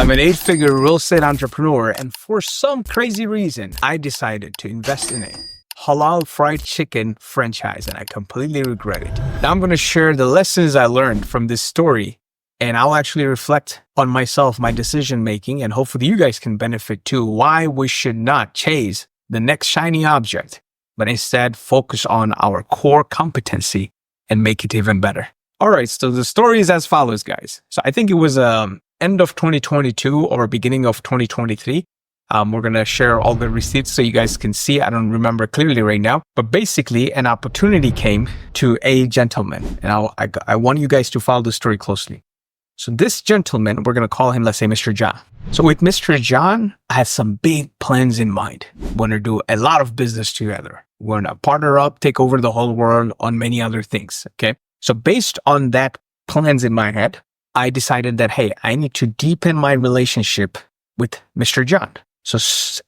I'm an 8-figure real estate entrepreneur, and for some crazy reason, I decided to invest in a halal fried chicken franchise, and I completely regret it. Now I'm going to share the lessons I learned from this story, and I'll actually reflect on myself, my decision making, and hopefully you guys can benefit too, why we should not chase the next shiny object, but instead focus on our core competency and make it even better. All right, so the story is as follows, guys. So I think it was end of 2022 or beginning of 2023. We're going to share all the receipts so you guys can see. I don't remember clearly right now, but basically an opportunity came to a gentleman, and I want you guys to follow the story closely. So this gentleman, we're going to call him, let's say, Mr. John. So with Mr. John, I have some big plans in mind. We want to do a lot of business together. We're going to partner up, take over the whole world on many other things. Okay. So based on that plans in my head, I decided that, hey, I need to deepen my relationship with Mr. John. So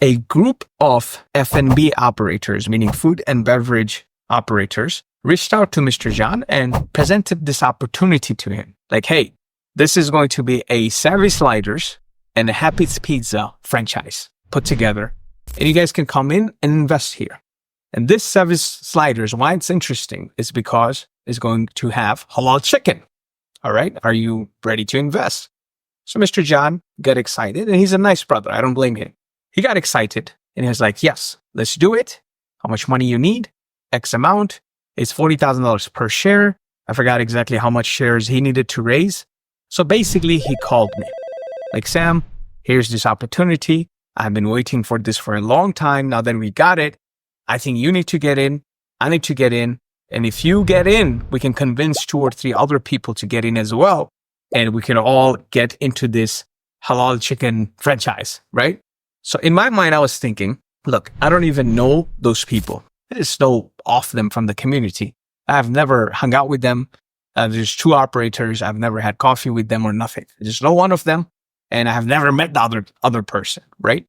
a group of F&B operators, meaning food and beverage operators, reached out to Mr. John and presented this opportunity to him. Like, hey, this is going to be a Savvy Sliders and a Happy's Pizza franchise put together. And you guys can come in and invest here. And this Savvy Sliders, why it's interesting is because it's going to have halal chicken. All right. Are you ready to invest? So Mr. John got excited, and he's a nice brother. I don't blame him. He got excited and he was like, yes, let's do it. How much money you need? X amount. It's $40,000 per share. I forgot exactly how much shares he needed to raise. So basically he called me like, Sam, here's this opportunity. I've been waiting for this for a long time. Now that we got it, I think you need to get in. I need to get in. And if you get in, we can convince 2 or 3 other people to get in as well. And we can all get into this halal chicken franchise, right? So in my mind, I was thinking, look, I don't even know those people. I just know of them from the community. I've never hung out with them. There's 2 operators. I've never had coffee with them or nothing. I just know one of them. And I have never met the other person, right?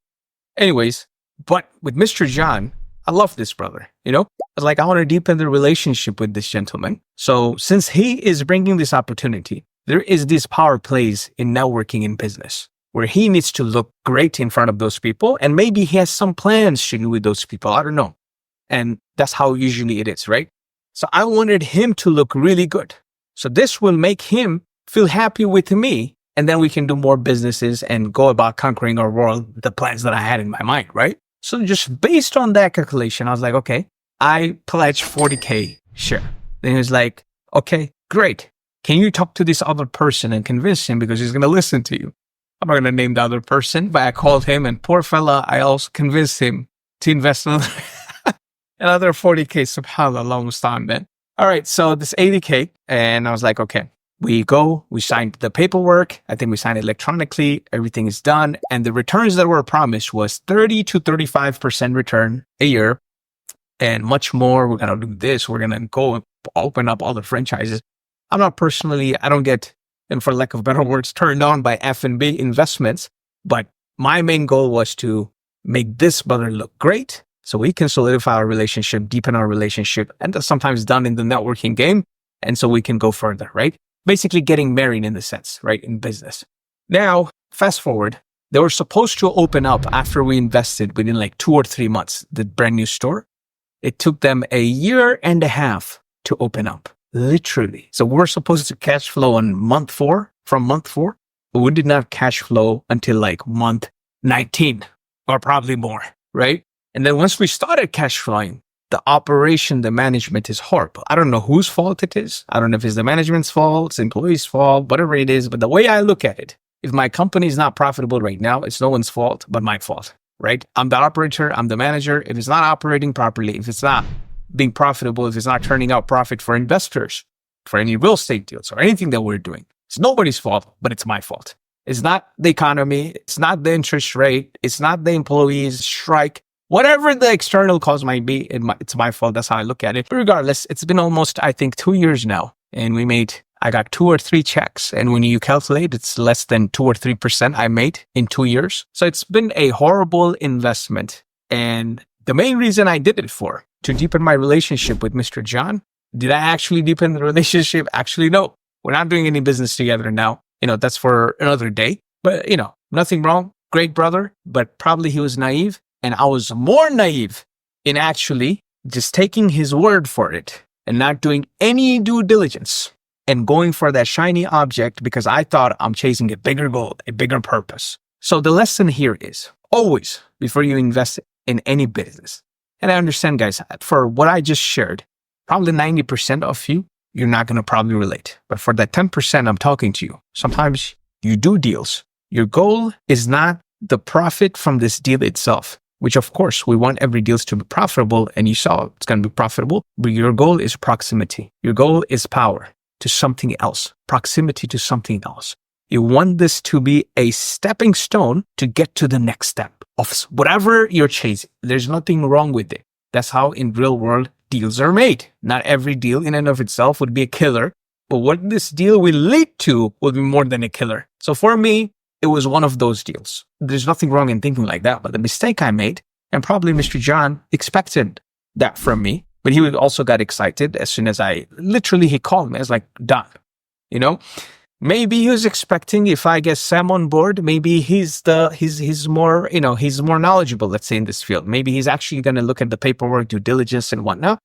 Anyways, but with Mr. John, I love this brother, you know? I was like, I want to deepen the relationship with this gentleman. So since he is bringing this opportunity, there is this power plays in networking in business where he needs to look great in front of those people. And maybe he has some plans to do with those people. I don't know. And that's how usually it is, right? So I wanted him to look really good. So this will make him feel happy with me. And then we can do more businesses and go about conquering our world, the plans that I had in my mind, right? So just based on that calculation, I was like, okay, I pledge 40K share. Then he was like, okay, great. Can you talk to this other person and convince him because he's going to listen to you? I'm not going to name the other person, but I called him, and poor fella, I also convinced him to invest another 40K. Subhanallah, almost time, man. All right. So this 80K, and I was like, okay, we signed the paperwork. I think we signed it electronically. Everything is done. And the returns that were promised was 30 to 35% return a year and much more. We're going to do this. We're going to go open up all the franchises. I don't get, and for lack of better words, turned on by F&B investments. But my main goal was to make this brother look great so we can solidify our relationship, deepen our relationship. And that's sometimes done in the networking game. And so we can go further, right? Basically getting married in the sense, right? In business. Now, fast forward, they were supposed to open up after we invested within like 2 or 3 months, the brand new store. It took them a year and a half to open up, literally. So we're supposed to cash flow on month 4, but we did not cash flow until like month 19 or probably more, right? And then once we started cash flowing, the operation, the management is horrible. I don't know whose fault it is. I don't know if it's the management's fault, it's employee's fault, whatever it is. But the way I look at it, if my company is not profitable right now, it's no one's fault but my fault, right? I'm the operator, I'm the manager. If it's not operating properly, if it's not being profitable, if it's not turning out profit for investors, for any real estate deals or anything that we're doing, it's nobody's fault, but it's my fault. It's not the economy. It's not the interest rate. It's not the employees' strike. Whatever the external cause might be, it's my fault. That's how I look at it. But regardless, it's been almost, I think, 2 years now. And I got 2 or 3 checks. And when you calculate, it's less than 2 or 3% I made in 2 years. So it's been a horrible investment. And the main reason I did it to deepen my relationship with Mr. John. Did I actually deepen the relationship? Actually, no. We're not doing any business together now. That's for another day. But, Nothing wrong. Great brother, but probably he was naive. And I was more naive in actually just taking his word for it and not doing any due diligence and going for that shiny object because I thought I'm chasing a bigger goal, a bigger purpose. So the lesson here is always before you invest in any business. And I understand, guys, for what I just shared, probably 90% of you, you're not going to probably relate. But for that 10% I'm talking to you, sometimes you do deals. Your goal is not the profit from this deal itself, which of course we want every deal to be profitable. And you saw it's going to be profitable, but your goal is proximity. Your goal is power to something else, proximity to something else. You want this to be a stepping stone to get to the next step of whatever you're chasing. There's nothing wrong with it. That's how in real world deals are made. Not every deal in and of itself would be a killer, but what this deal will lead to will be more than a killer. So for me, it was one of those deals. There's nothing wrong in thinking like that, but the mistake I made, and probably Mr. John expected that from me, but he also got excited as soon as he called me. I was like, done, you know? Maybe he was expecting if I get Sam on board, maybe he's more knowledgeable, let's say, in this field. Maybe he's actually going to look at the paperwork, due diligence and whatnot.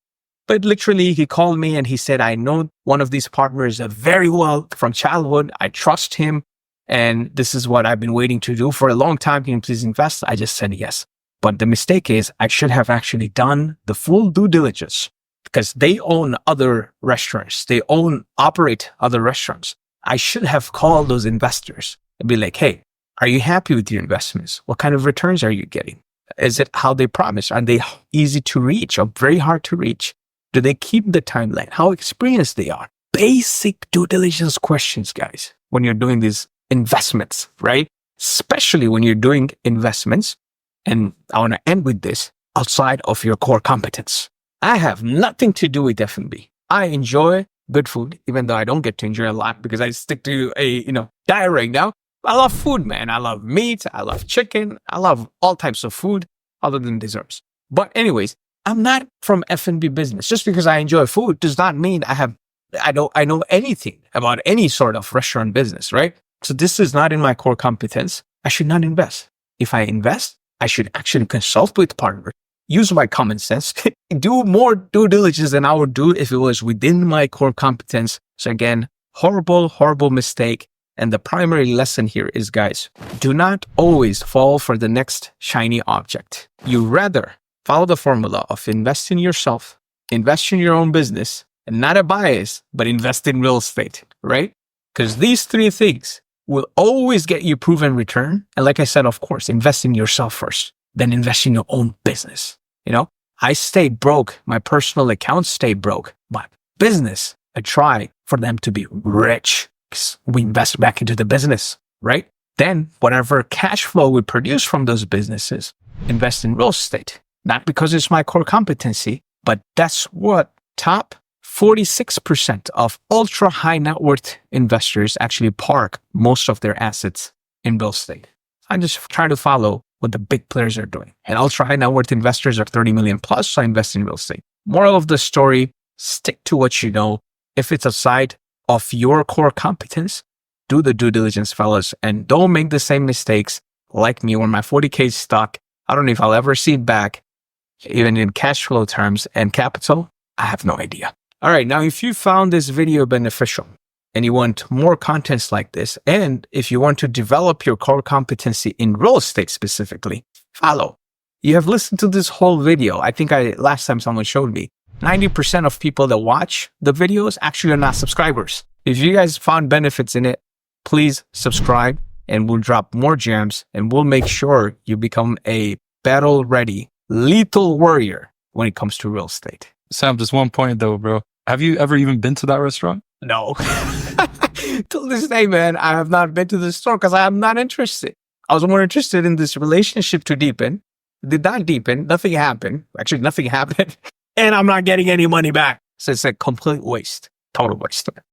But literally he called me and he said, I know one of these partners very well from childhood. I trust him. And this is what I've been waiting to do for a long time. Can you please invest? I just said yes. But the mistake is I should have actually done the full due diligence because they own other restaurants. They operate other restaurants. I should have called those investors and be like, hey, are you happy with your investments? What kind of returns are you getting? Is it how they promise? Are they easy to reach or very hard to reach? Do they keep the timeline? How experienced they are? Basic due diligence questions, guys, when you're doing these investments, right? Especially when you're doing investments. And I want to end with this outside of your core competence. I have nothing to do with F&B. I enjoy good food, even though I don't get to enjoy a lot because I stick to a, diet right now. I love food, man. I love meat. I love chicken. I love all types of food other than desserts. But anyways, I'm not from F&B business. Just because I enjoy food does not mean I know anything about any sort of restaurant business, right? So this is not in my core competence. I should not invest. If I invest, I should actually consult with partners, use my common sense, do more due diligence than I would do if it was within my core competence. So again, horrible mistake. And the primary lesson here is, guys, do not always fall for the next shiny object. You rather follow the formula of invest in yourself, invest in your own business, and not a bias, but invest in real estate, right? Because these three things will always get you proven return. And like I said, of course, invest in yourself first, then invest in your own business. I stayed broke. My personal accounts stayed broke. My business, I try for them to be rich. We invest back into the business, right? Then whatever cash flow we produce from those businesses, invest in real estate. Not because it's my core competency, but that's what top 46% of ultra high net worth investors actually park most of their assets in real estate. I just try to follow what the big players are doing. And ultra high net worth investors are 30 million plus, so I invest in real estate. Moral of the story, stick to what you know. If it's aside of your core competence, do the due diligence, fellas, and don't make the same mistakes like me when my 40K is stuck. I don't know if I'll ever see it back, even in cash flow terms and capital. I have no idea. All right, now if you found this video beneficial and you want more contents like this, and if you want to develop your core competency in real estate specifically, follow. You have listened to this whole video. I think last time someone showed me, 90% of people that watch the videos actually are not subscribers. If you guys found benefits in it, please subscribe and we'll drop more gems and we'll make sure you become a battle-ready, lethal warrior when it comes to real estate. Sam, just one point though, bro. Have you ever even been to that restaurant? No. Till this day, man, I have not been to the store because I am not interested. I was more interested in this relationship to deepen. Did not deepen. Nothing happened. Actually, nothing happened. And I'm not getting any money back. So it's a complete waste. Total waste.